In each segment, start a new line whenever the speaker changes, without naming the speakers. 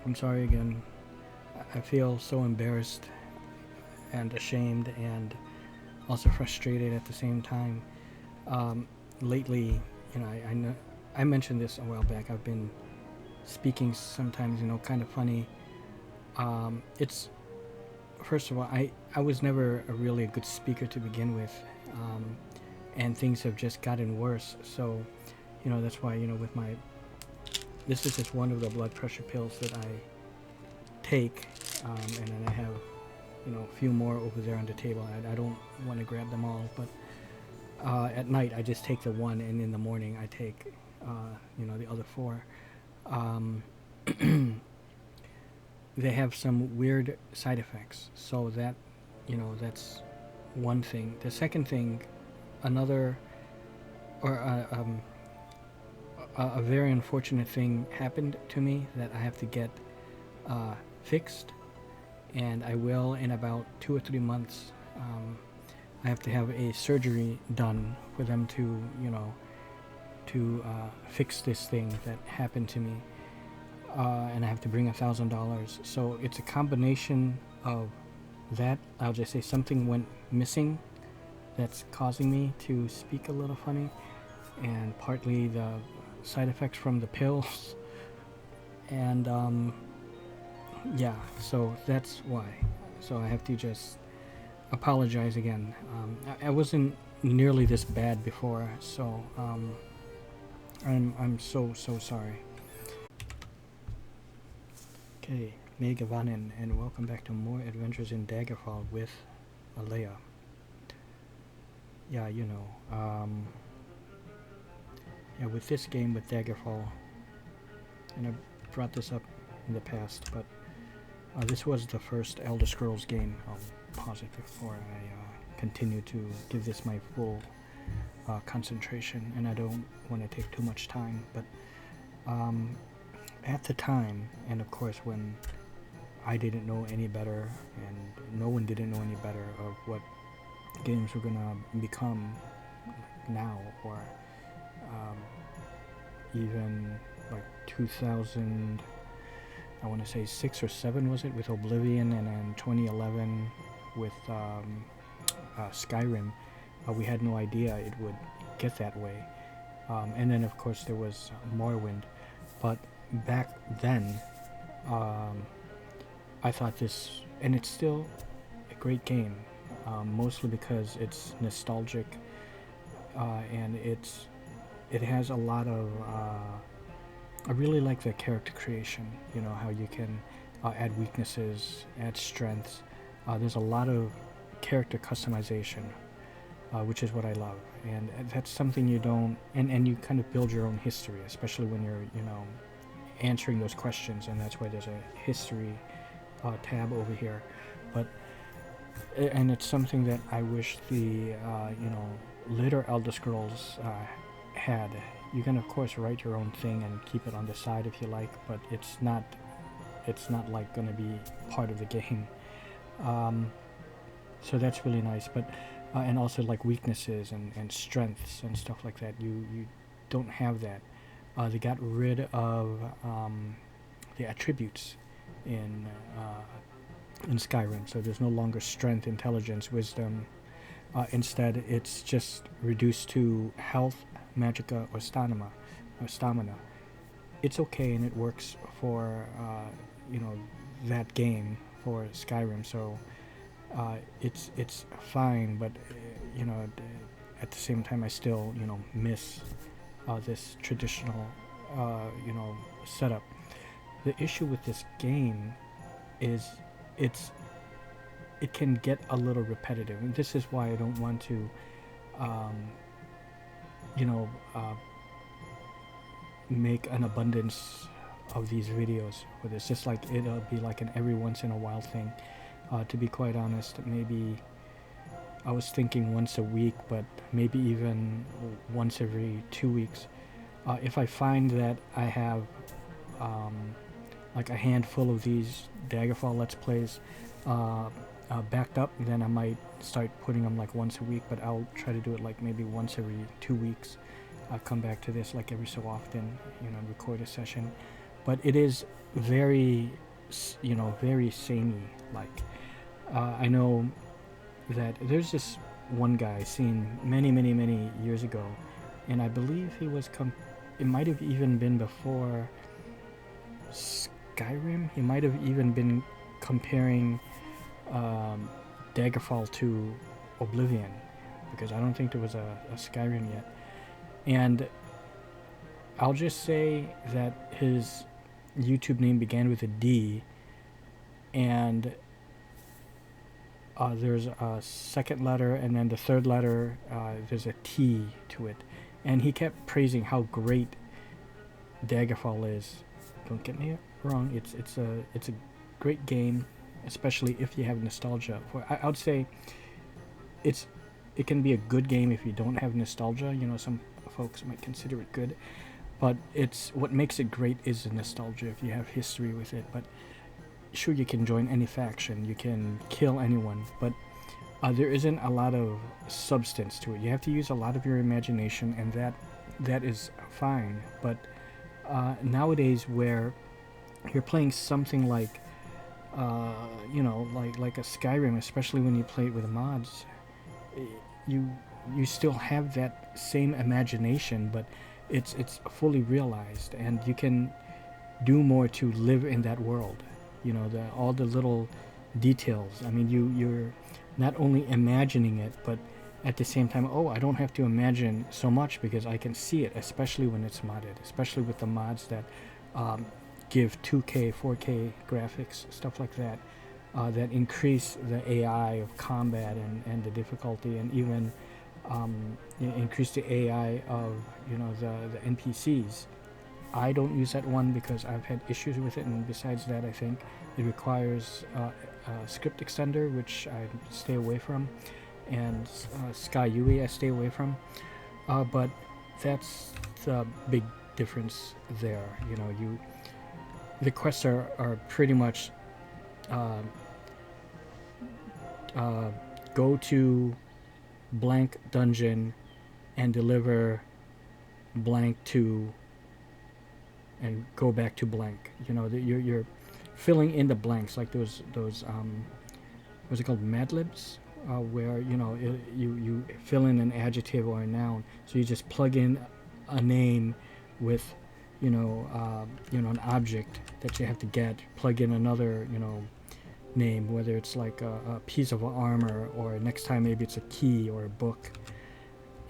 I'm sorry again. I feel so embarrassed and ashamed and also frustrated at the same time. Lately, I know I mentioned this a while back. I've been speaking sometimes, kind of funny. It's first of all, I was never really a good speaker to begin with, and things have just gotten worse. So, that's why with my this is just one of the blood pressure pills that I take, and then I have a few more over there on the table. I don't want to grab them all, but at night I just take the one, and in the morning I take the other four. They have some weird side effects, so that's one thing. The second thing, another or a very unfortunate thing happened to me that I have to get fixed, and I will in about 2 or 3 months. I have to have a surgery done for them to fix this thing that happened to me, and I have to bring $1,000. So it's a combination of that. I'll just say something went missing that's causing me to speak a little funny, and partly the side effects from the pills, and yeah, so that's why. So I have to just apologize again. I wasn't nearly this bad before, so I'm so sorry. Okay, Megavanen, and welcome back to more adventures in Daggerfall with Alea. Yeah, yeah, with this game, with Daggerfall, and I brought this up in the past, but this was the first Elder Scrolls game. I'll pause it before I continue to give this my full concentration, and I don't want to take too much time, but at the time, and of course when I didn't know any better, and no one didn't know any better of what games were gonna become now, or even like 2000, I want to say 6 or 7 was it, with Oblivion, and then 2011 with Skyrim. We had no idea it would get that way, and then of course there was Morrowind. But back then, I thought this, and it's still a great game, mostly because it's nostalgic, and it has a lot of I really like the character creation, how you can add weaknesses, add strengths. There's a lot of character customization, which is what I love, and that's something you don't, and you kind of build your own history, especially when you're answering those questions, and that's why there's a history tab over here. But and it's something that I wish the later Elder Scrolls had. You can of course write your own thing and keep it on the side if you like, but it's not like going to be part of the game. So that's really nice. But and also like weaknesses and strengths and stuff like that. You don't have that. They got rid of the attributes in Skyrim, so there's no longer strength, intelligence, wisdom. Instead, it's just reduced to health, magicka, or stamina. It's okay, and it works for that game, for Skyrim. So it's fine, but at the same time, I still miss this traditional setup. The issue with this game is it can get a little repetitive, and this is why I don't want to make an abundance of these videos with this. Just like it'll be like an every once in a while thing. To be quite honest, maybe I was thinking once a week, but maybe even once every 2 weeks. If I find that I have like a handful of these Daggerfall Let's Plays backed up, then I might start putting them like once a week, but I'll try to do it like maybe once every 2 weeks. I'll come back to this like every so often, record a session. but it is very, very samey. Like, I know that there's this one guy seen many, many, many years ago, and I believe he was it might have even been before Skyrim. He might have even been comparing Daggerfall to Oblivion, because I don't think there was a Skyrim yet. And I'll just say that his YouTube name began with a D, and there's a second letter, and then the third letter, there's a T to it. And he kept praising how great Daggerfall is. Don't get me wrong; it's a great game, especially if you have nostalgia. I would say it can be a good game if you don't have nostalgia. Some folks might consider it good, but it's what makes it great is the nostalgia. If you have history with it, but sure, you can join any faction, you can kill anyone, but there isn't a lot of substance to it. You have to use a lot of your imagination, and that is fine. But nowadays, where you're playing something like like a Skyrim, especially when you play it with mods, you still have that same imagination, but it's fully realized, and you can do more to live in that world. All the little details. I mean, you're not only imagining it, but at the same time, I don't have to imagine so much because I can see it, especially when it's modded, especially with the mods that give 2K, 4K graphics, stuff like that, that increase the AI of combat and the difficulty, and even increase the AI of the NPCs. I don't use that one because I've had issues with it, and besides that, I think it requires a script extender, which I stay away from, and Sky UI I stay away from. But that's the big difference there. The quests are pretty much go to blank dungeon and deliver blank to, and go back to blank. You're filling in the blanks, like those what's it called, Mad Libs, where you fill in an adjective or a noun. So you just plug in a name with an object that you have to get, plug in another name, whether it's like a piece of armor, or next time maybe it's a key or a book,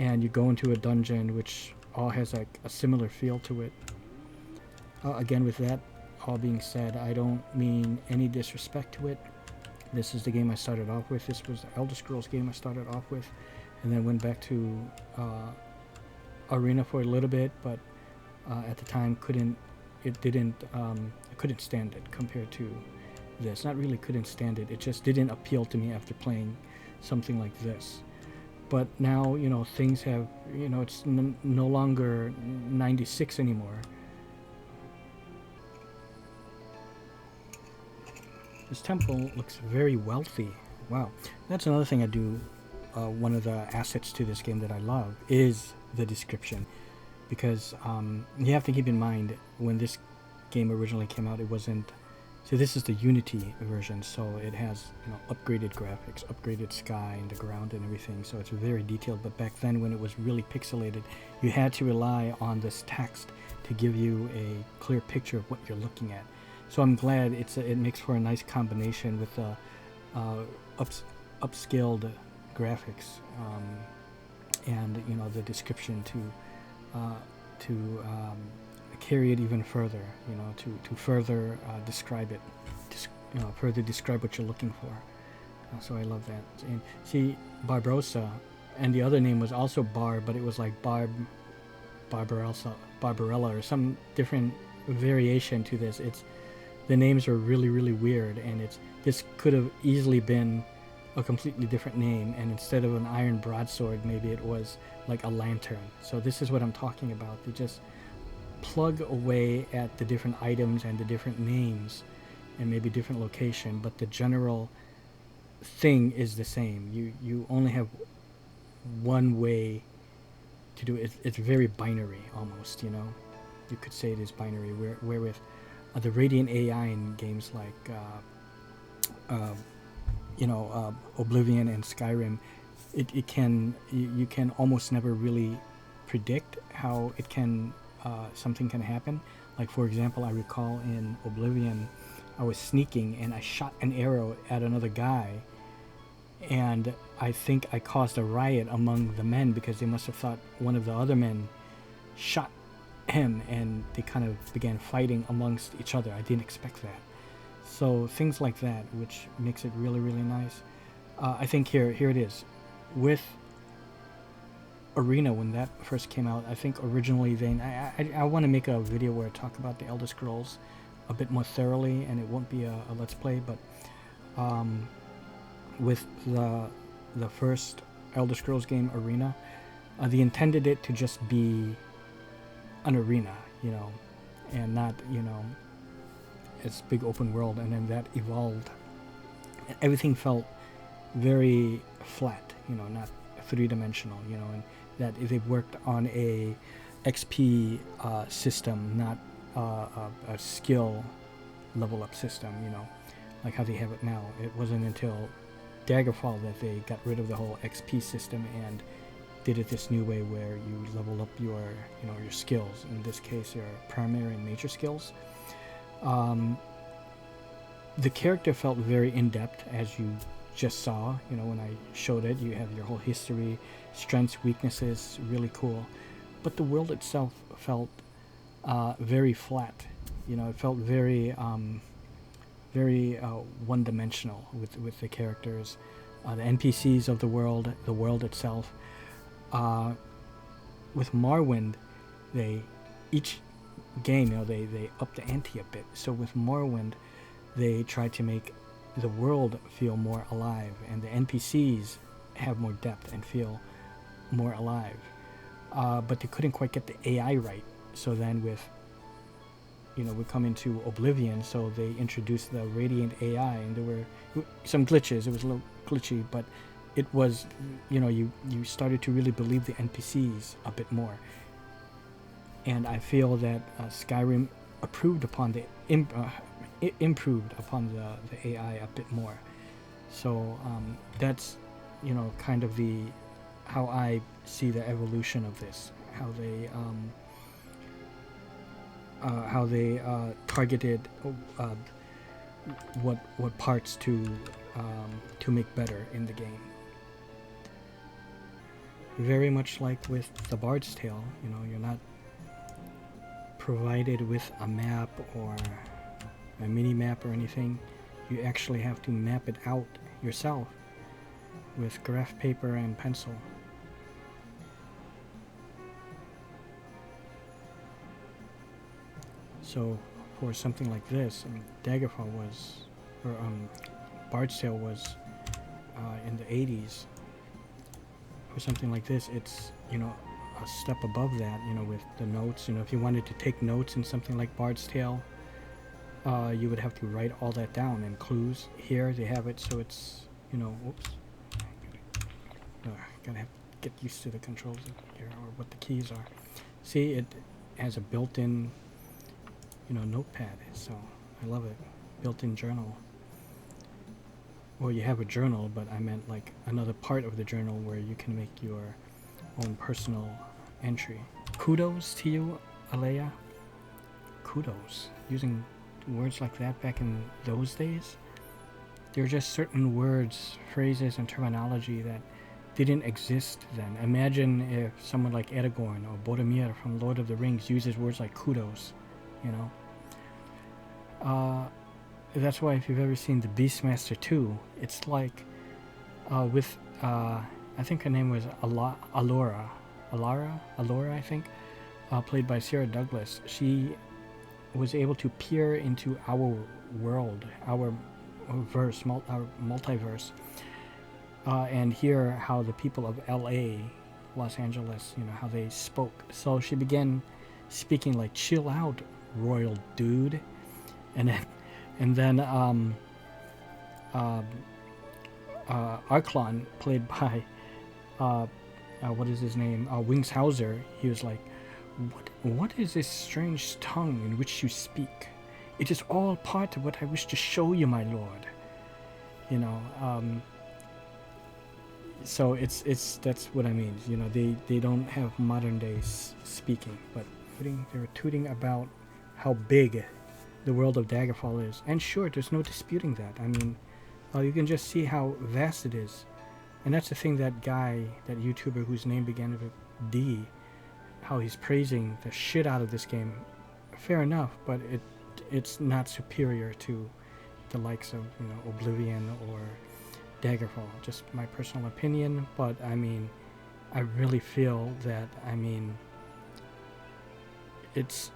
and you go into a dungeon which all has like a similar feel to it. Again, with that all being said, I don't mean any disrespect to it. This is the game I started off with. This was the Elder Scrolls game I started off with, and then went back to Arena for a little bit, but at the time I couldn't stand it compared to this. Not really couldn't stand it, it just didn't appeal to me after playing something like this. But now, things have, it's no longer 96 anymore. This temple looks very wealthy. Wow. That's another thing I do. One of the assets to this game that I love is the description. Because you have to keep in mind, when this game originally came out, it wasn't... So this is the Unity version, so it has upgraded graphics, upgraded sky and the ground and everything, so it's very detailed. But back then, when it was really pixelated, you had to rely on this text to give you a clear picture of what you're looking at. So I'm glad it makes for a nice combination with the upscaled graphics and the description to carry it even further, to further describe it, further describe what you're looking for. So I love that. And see, Barbarossa, and the other name was also Barb, but it was like Barbarella, or some different variation to this. The names are really, really weird, and this could have easily been a completely different name, and instead of an iron broadsword, maybe it was like a lantern. So this is what I'm talking about. They just plug away at the different items and the different names and maybe different location, but the general thing is the same. You only have one way to do it. It's very binary almost. You could say it is binary, where with the Radiant AI in games like Oblivion and Skyrim, it can you can almost never really predict how it can something can happen. Like for example, I recall in Oblivion, I was sneaking and I shot an arrow at another guy, and I think I caused a riot among the men because they must have thought one of the other men shot him, and they kind of began fighting amongst each other. I didn't expect that. So things like that, which makes it really, really nice. I think here it is. With Arena, when that first came out, I think originally then I want to make a video where I talk about the Elder Scrolls a bit more thoroughly, and it won't be a let's play, but with the first Elder Scrolls game, Arena, they intended it to just be an arena, and not, it's big open world, and then that evolved. Everything felt very flat, not three-dimensional, and that they worked on a XP system, not a skill level up system, like how they have it now. It wasn't until Daggerfall that they got rid of the whole XP system and did it this new way where you level up your skills. In this case, your primary and major skills. The character felt very in-depth, as you just saw, when I showed it. You have your whole history, strengths, weaknesses, really cool. But the world itself felt very flat. It felt very one-dimensional with the characters, the NPCs of the world itself. With Morrowind, each game, they up the ante a bit. So with Morrowind, they tried to make the world feel more alive, and the NPCs have more depth and feel more alive. But they couldn't quite get the AI right. So then we come into Oblivion, so they introduced the Radiant AI, and there were some glitches. It was a little glitchy, but it was, you started to really believe the NPCs a bit more. And I feel that Skyrim improved upon the AI a bit more. So that's, kind of how I see the evolution of this, how they targeted what parts to make better in the game. Very much like with the Bard's Tale, you're not provided with a map or a mini map or anything. You actually have to map it out yourself with graph paper and pencil. So for something like this, Daggerfall Bard's Tale was in the 80s. For something like this, it's a step above that, with the notes. If you wanted to take notes in something like Bard's Tale, you would have to write all that down, and clues. Here they have it, so it's, whoops. Gotta get used to the controls here, or what the keys are. See, it has a built-in, notepad, so I love it. Built-in journal. Well, you have a journal, but I meant like another part of the journal where you can make your own personal entry. Kudos to you, Alea. Kudos. Using words like that back in those days. There are just certain words, phrases, and terminology that didn't exist then. Imagine if someone like Aragorn or Boromir from Lord of the Rings uses words like kudos, That's why if you've ever seen the Beastmaster 2, it's like with I think her name was Allura, I think, played by Sarah Douglas. She was able to peer into our world, our multiverse, and hear how the people of LA, Los Angeles, how they spoke. So she began speaking like, "Chill out, royal dude," and then Arklon, played by what is his name, Wings Hauser, he was like, what is this strange tongue in which you speak? It is all part of what I wish to show you, my lord. You know, so it's that's what I mean. You know, they don't have modern day speaking, but they were tooting about how big the world of Daggerfall is, and sure, there's no disputing that. I mean, you can just see how vast it is, and that's the thing. That guy, that YouTuber whose name began with D, how he's praising the shit out of this game. Fair enough, but it's not superior to the likes of, you know, Oblivion or Daggerfall. Just my personal opinion, but I mean, I really feel that, I mean, it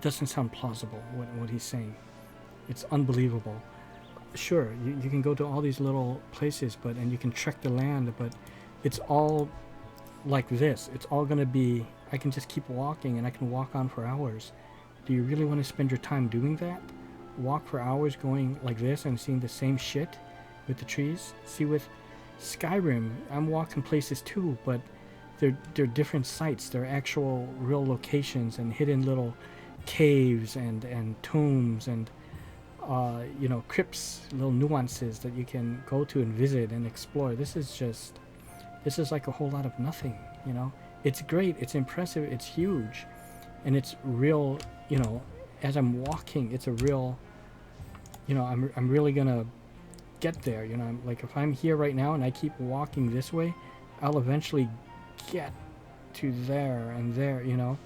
doesn't sound plausible what he's saying. It's unbelievable. Sure, you can go to all these little places, and you can trek the land, but it's all like this. It's all gonna be, I can just keep walking and I can walk on for hours. Do you really want to spend your time doing that? Walk for hours going like this and seeing the same shit with the trees? See, with Skyrim, I'm walking places too, but they're different sites. They're actual real locations and hidden little caves and tombs and you know, crypts, little nuances that you can go to and visit and explore. This is like a whole lot of nothing, you know. It's great, it's impressive, it's huge, and it's real, you know. As I'm walking, it's a real, you know, I'm really gonna get there, you know. I'm, like, if I'm here right now and I keep walking this way, I'll eventually get to there and there, you know.